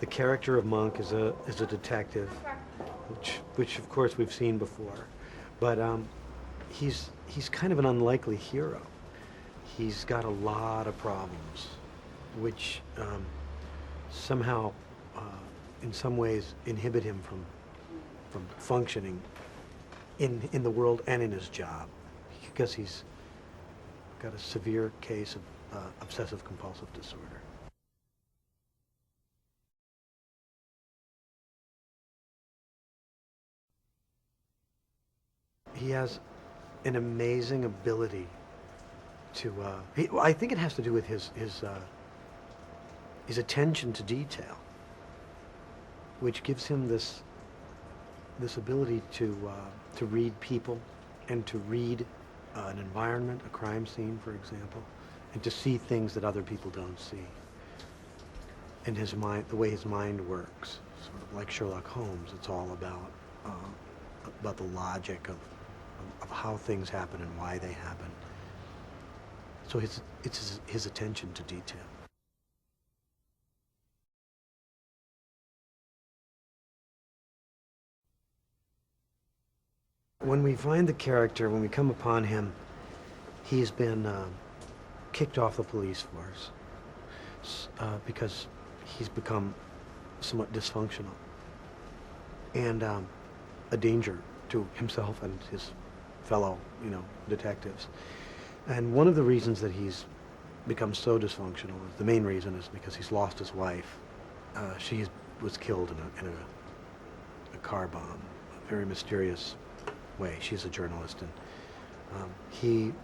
The character of Monk is a detective, which of course we've seen before, but he's kind of an unlikely hero. He's got a lot of problems, which somehow, in some ways, inhibit him from functioning in the world and in his job, because he's got a severe case of obsessive compulsive disorder. He has an amazing ability to, I think it has to do with his attention to detail, which gives him this ability to read people and to read an environment, a crime scene, for example, and to see things that other people don't see. And his mind, the way his mind works, sort of like Sherlock Holmes, it's all about the logic of how things happen and why they happen. So it's his attention to detail. When we find the character, when we come upon him, he's been kicked off the police force because he's become somewhat dysfunctional and a danger to himself and his fellow, detectives. And one of the reasons that he's become so dysfunctional, the main reason, is because he's lost his wife. She was killed in a car bomb, a very mysterious way. She's a journalist, and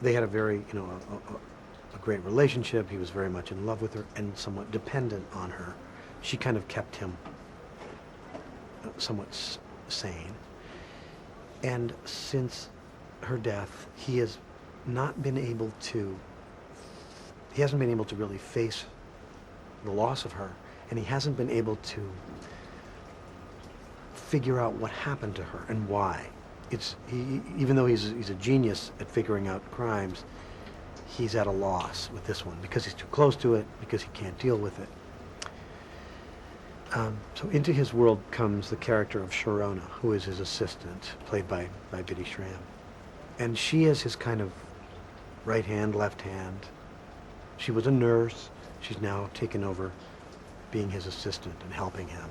they had a very, a great relationship. He was very much in love with her and somewhat dependent on her. She kind of kept him somewhat sane. And since her death, he hasn't been able to really face the loss of her, and he hasn't been able to figure out what happened to her and why. Even though he's a genius at figuring out crimes, he's at a loss with this one because he's too close to it, because he can't deal with it. So into his world comes the character of Sharona, who is his assistant, played by Biddy Schramm. And she is his kind of right hand, left hand. She was a nurse. She's now taken over being his assistant and helping him.